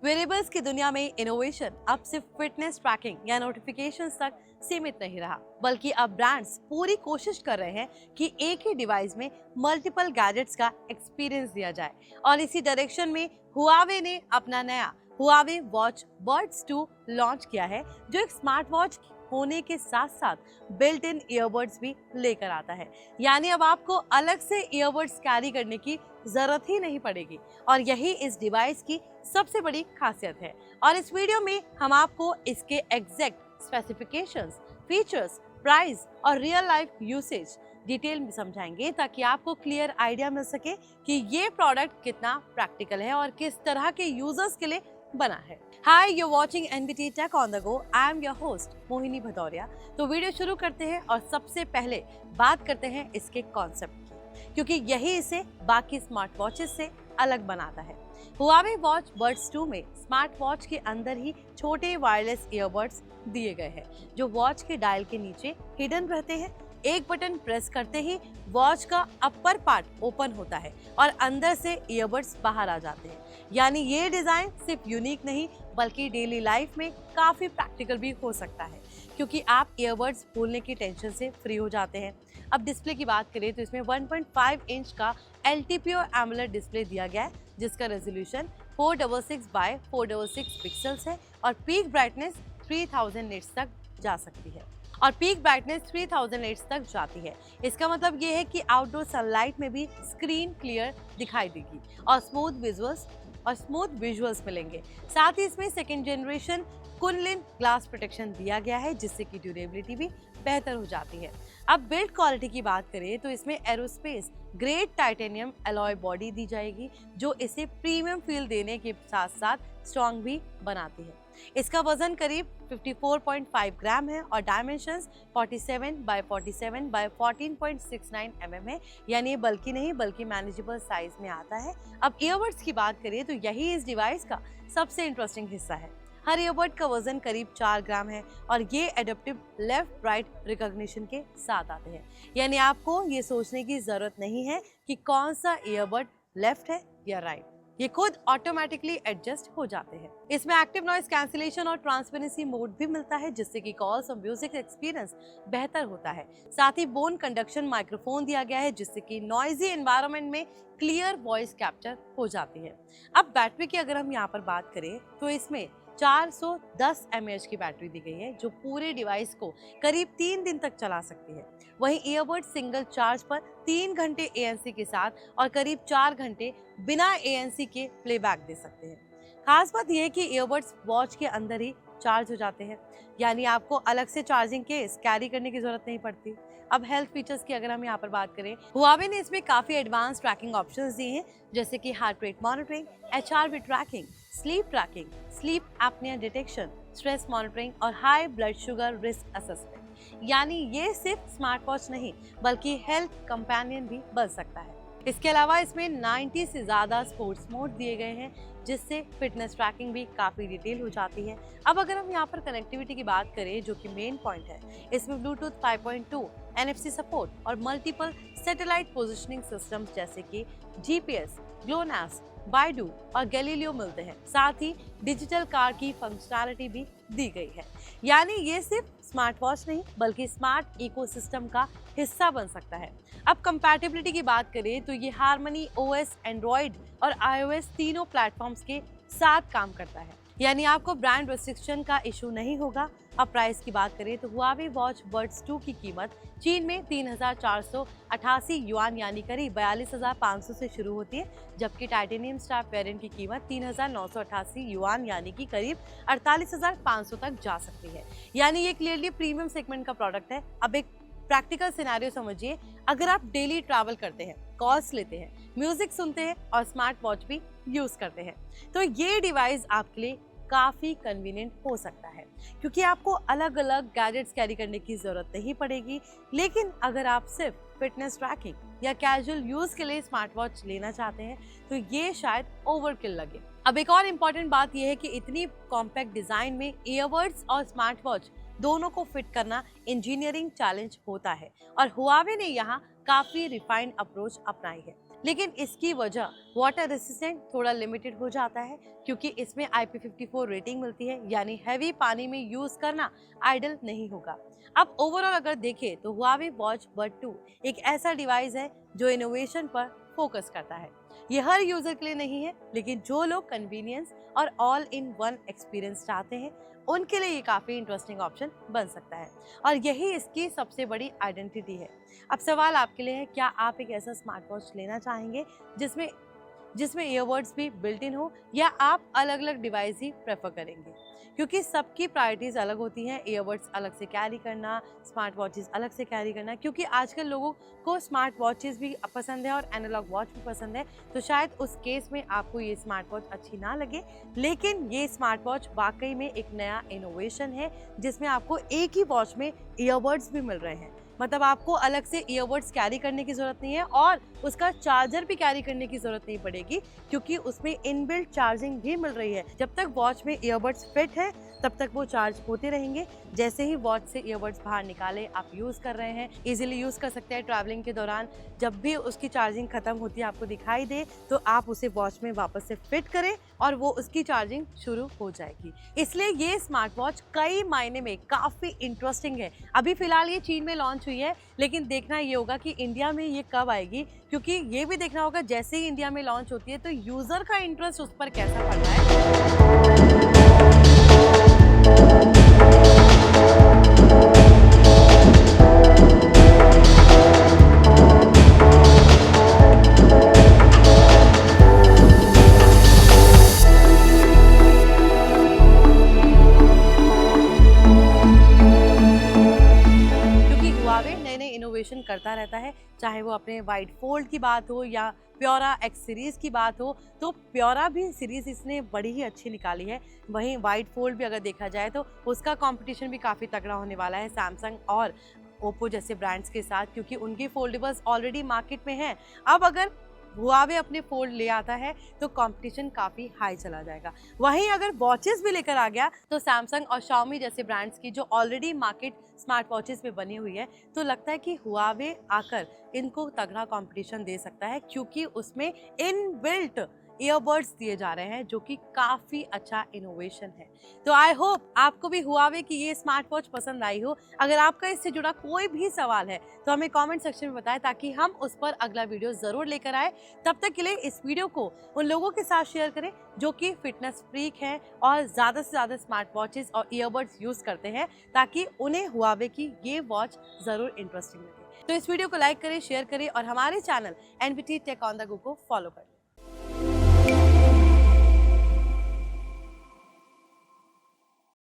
Wearables की दुनिया में इनोवेशन अब सिर्फ फिटनेस ट्रैकिंग या नोटिफिकेशंस तक सीमित नहीं रहा, बल्कि अब ब्रांड्स पूरी कोशिश कर रहे हैं कि एक ही डिवाइस में मल्टीपल गैजेट्स का एक्सपीरियंस दिया जाए। और इसी डायरेक्शन में हुआवे ने अपना नया हुआवे वॉच बड्स 2 लॉन्च किया है, जो एक स्मार्ट वॉच होने के साथ साथ बिल्ट इन ईयरबड्स भी लेकर आता है। यानी अब आपको अलग से ईयरबड्स कैरी करने की जरूरत ही नहीं पड़ेगी, और यही इस डिवाइस की सबसे बड़ी खासियत है। और इस वीडियो में हम आपको इसके एग्जैक्ट स्पेसिफिकेशंस, फीचर्स, प्राइस और रियल लाइफ यूसेज डिटेल में समझाएंगे, ताकि आपको क्लियर आइडिया मिल सके कि ये प्रोडक्ट कितना प्रैक्टिकल है और किस तरह के यूजर्स के लिए बना है। Hi, you watching NBT tech on the go. I am your host Mohini Bhadauria. तो वीडियो शुरू करते हैं और सबसे पहले बात करते हैं इसके कॉन्सेप्ट की, क्योंकि यही इसे बाकी स्मार्ट वॉचेस से अलग बनाता है। हुआवे वॉच बड्स 2 में स्मार्ट वॉच के अंदर ही छोटे वायरलेस ईयरबड्स दिए गए हैं, जो वॉच के डायल के नीचे हिडन रहते हैं। एक बटन प्रेस करते ही वॉच का अपर पार्ट ओपन होता है और अंदर से ईयरबड्स बाहर आ जाते हैं। यानी ये डिजाइन सिर्फ यूनिक नहीं, बल्कि डेली लाइफ में काफी प्रैक्टिकल भी हो सकता है, क्योंकि आप ईयरबड्स भूलने की टेंशन से फ्री हो जाते हैं। अब डिस्प्ले की बात करें तो इसमें 1.5 इंच का LTPO AMOLED डिस्प्ले दिया गया है, जिसका रेजोल्यूशन 466 बाय 466 पिक्सल्स है और पीक ब्राइटनेस 3000 निट्स तक जा सकती है। और पीक ब्राइटनेस 3000 निट्स तक जाती है। इसका मतलब ये है कि आउटडोर सनलाइट में भी स्क्रीन क्लियर दिखाई देगी और स्मूथ विजुअल्स मिलेंगे। साथ ही इसमें सेकेंड जनरेशन कुनलिन ग्लास प्रोटेक्शन दिया गया है, जिससे कि ड्यूरेबिलिटी भी बेहतर हो जाती है। अब बिल्ड क्वालिटी की बात करें तो इसमें aerospace grade titanium alloy body दी जाएगी, जो इसे प्रीमियम फील देने के साथ साथ स्ट्रॉन्ग भी बनाती है। इसका वजन करीब 54.5 ग्राम है और डायमेंशंस 47 बाय 47 बाय 14.69 mm है। यानी ये बल्कि नहीं, बल्कि मैनेजेबल साइज में आता है। अब ईयरबड्स की बात करें तो यही इस डिवाइस का सबसे इंटरेस्टिंग हिस्सा है। हर ईयरबड का वजन करीब 4 ग्राम है और ये एडेप्टिव लेफ्ट राइट रिकॉग्निशन के साथ आते हैं। यानी आपको ये सोचने की जरूरत नहीं है कि कौन सा ईयरबड लेफ्ट है या राइट, ये खुद ऑटोमेटिकली एडजस्ट हो जाते हैं। इसमें एक्टिव नॉइज कैंसिलेशन और ट्रांसपेरेंसी मोड भी मिलता है, जिससे कि कॉल्स और म्यूजिक एक्सपीरियंस बेहतर होता है। साथ ही बोन कंडक्शन माइक्रोफोन दिया गया है, जिससे कि नॉइजी एनवायरनमेंट में क्लियर वॉइस कैप्चर हो जाती है। अब बैटरी की अगर हम यहाँ पर बात करें तो इसमें 410 mAh की बैटरी दी गई है, जो पूरे डिवाइस को करीब 3 दिन तक चला सकती है। वहीं ईयरबड सिंगल चार्ज पर 3 घंटे ANC के साथ और करीब 4 घंटे बिना ANC के प्लेबैक दे सकते हैं। खास बात यह है कि ईयरबड्स वॉच के अंदर ही चार्ज हो जाते हैं, यानी आपको अलग से चार्जिंग केस कैरी करने की जरूरत नहीं पड़ती। अब हेल्थ फीचर्स की अगर हम यहाँ पर बात करें, हुआवे ने इसमें काफी एडवांस ट्रैकिंग ऑप्शंस दिए हैं, जैसे कि heart rate monitoring, HRV tracking, sleep tracking, sleep apnea detection, stress monitoring और high blood sugar risk assessment. यानी ये सिर्फ स्मार्ट वॉच नहीं, बल्कि हेल्थ कंपेनियन भी बन सकता है। इसके अलावा इसमें 90 से ज्यादा स्पोर्ट्स मोड दिए गए हैं, जिससे फिटनेस ट्रैकिंग भी काफी डिटेल हो जाती है। अब अगर हम यहाँ पर कनेक्टिविटी की बात करें, जो कि मेन पॉइंट है, इसमें ब्लूटूथ 5.2, NFC सपोर्ट और मल्टीपल सैटेलाइट पोजिशनिंग सिस्टम्स जैसे कि GPS, ग्लोनास, बाइडू और गैलीलियो मिलते हैं। साथ ही डिजिटल कार की फंक्शनैलिटी भी दी गई है। यानी ये सिर्फ स्मार्ट वॉच नहीं, बल्कि स्मार्ट इकोसिस्टम का हिस्सा बन सकता है। अब कंपैटिबिलिटी की बात करें तो ये हार्मनी OS, एंड्रॉइड और iOS तीनों प्लेटफॉर्म्स के साथ काम करता है। यानी आपको ब्रांड रेस्ट्रिक्शन का इशू नहीं होगा। अब प्राइस की बात करें तो हुआवे वॉच बड्स 2 की कीमत चीन में 3488 युआन यानी करीब 42,500 से शुरू होती है, जबकि टाइटेनियम स्टार वेरिएंट की कीमत 3988 युआन यानी कि करीब 48,500 तक जा सकती है। यानी ये क्लियरली प्रीमियम सेगमेंट का प्रोडक्ट है। अब एक प्रैक्टिकल सिनेरियो समझिए, अगर आप डेली ट्रैवल करते हैं, कॉल्स लेते हैं, म्यूजिक सुनते हैं और स्मार्ट वॉच भी यूज करते हैं, तो ये डिवाइस आपके लिए काफी कन्वीनियंट हो सकता है, क्योंकि आपको अलग अलग गैजेट्स कैरी करने की जरूरत नहीं पड़ेगी। लेकिन अगर आप सिर्फ फिटनेस ट्रैकिंग या कैजुअल यूज के लिए स्मार्ट वॉच लेना चाहते हैं, तो ये शायद ओवरकिल लगे। अब एक और इम्पोर्टेंट बात यह है कि इतनी कॉम्पैक्ट डिजाइन में ईयरबड्स और स्मार्ट वॉच दोनों को फिट करना इंजीनियरिंग चैलेंज होता है, और हुआवे ने यहाँ काफी रिफाइंड अप्रोच अपनाई है। लेकिन इसकी वजह वाटर रेसिस्टेंट थोड़ा लिमिटेड हो जाता है क्योंकि इसमें IP54 रेटिंग मिलती है, यानी हैवी पानी में यूज करना आइडल नहीं होगा। अब ओवरऑल अगर देखें तो Huawei Watch Bud 2 एक ऐसा डिवाइस है जो इनोवेशन पर फोकस करता है। ये हर यूजर के लिए नहीं है, लेकिन जो लोग कन्वीनियंस और ऑल इन वन एक्सपीरियंस चाहते हैं उनके लिए ये काफ़ी इंटरेस्टिंग ऑप्शन बन सकता है और यही इसकी सबसे बड़ी आइडेंटिटी है। अब सवाल आपके लिए है, क्या आप एक ऐसा स्मार्ट वॉच लेना चाहेंगे जिसमें जिसमें ईयरबड्स भी बिल्ट इन हो, या आप अलग अलग डिवाइस ही प्रेफर करेंगे? क्योंकि सबकी प्रायोरिटीज़ अलग होती हैं। ईयरबड्स अलग से कैरी करना, स्मार्ट वॉचेस अलग से कैरी करना, क्योंकि आजकल लोगों को स्मार्ट वॉचेस भी पसंद है और एनालॉग वॉच भी पसंद है। तो शायद उस केस में आपको ये स्मार्ट वॉच अच्छी ना लगे, लेकिन ये स्मार्ट वॉच वाकई में एक नया इनोवेशन है जिसमें आपको एक ही वॉच में ईयरबड्स भी मिल रहे हैं। मतलब आपको अलग से ईयरबड्स कैरी करने की ज़रूरत नहीं है और उसका चार्जर भी कैरी करने की ज़रूरत नहीं पड़ेगी, क्योंकि उसमें इनबिल्ट चार्जिंग भी मिल रही है। जब तक वॉच में ईयरबड्स फिट है तब तक वो चार्ज होते रहेंगे। जैसे ही वॉच से ईयरबड्स बाहर निकाले, आप यूज़ कर रहे हैं, इजीली यूज़ कर सकते हैं ट्रैवलिंग के दौरान। जब भी उसकी चार्जिंग खत्म होती है, आपको दिखाई दे, तो आप उसे वॉच में वापस से फिट करें और वो उसकी चार्जिंग शुरू हो जाएगी। इसलिए ये स्मार्ट वॉच कई मायने में काफ़ी इंटरेस्टिंग है। अभी फिलहाल ये चीन में लॉन्च हुई है, लेकिन देखना ये होगा कि इंडिया में ये कब आएगी, क्योंकि ये भी देखना होगा जैसे ही इंडिया में लॉन्च होती है तो यूज़र का इंटरेस्ट उस पर कैसा पड़ रहा है। इनोवेशन करता रहता है, चाहे वो अपने वाइड फोल्ड की बात हो या प्योरा एक्स सीरीज़ की बात हो। तो प्योरा भी सीरीज़ इसने बड़ी ही अच्छी निकाली है। वहीं वाइड फोल्ड भी अगर देखा जाए तो उसका कंपटीशन भी काफ़ी तगड़ा होने वाला है सैमसंग और ओप्पो जैसे ब्रांड्स के साथ, क्योंकि उनकी फोल्डेबल्स ऑलरेडी मार्केट में हैं। अब अगर Huawei अपने फोल्ड ले आता है तो कंपटीशन काफ़ी हाई चला जाएगा। वहीं अगर वॉचेस भी लेकर आ गया तो सैमसंग और Xiaomi जैसे ब्रांड्स की जो ऑलरेडी मार्केट स्मार्ट वॉचेस में बनी हुई है, तो लगता है कि Huawei आकर इनको तगड़ा कंपटीशन दे सकता है, क्योंकि उसमें इनबिल्ट ईयरबड्स दिए जा रहे हैं जो कि काफ़ी अच्छा इनोवेशन है। तो आई होप आपको भी Huawei की ये स्मार्ट वॉच पसंद आई हो। अगर आपका इससे जुड़ा कोई भी सवाल है तो हमें कमेंट सेक्शन में बताएं, ताकि हम उस पर अगला वीडियो ज़रूर लेकर आए। तब तक के लिए इस वीडियो को उन लोगों के साथ शेयर करें जो कि फिटनेस फ्रीक हैं और ज़्यादा से ज़्यादा स्मार्ट वॉचेस और ईयरबड्स यूज़ करते हैं, ताकि उन्हें Huawei की ये वॉच ज़रूर इंटरेस्टिंग लगे। तो इस वीडियो को लाइक करें, शेयर करें और हमारे channel NBT tech on the go को फॉलो करें।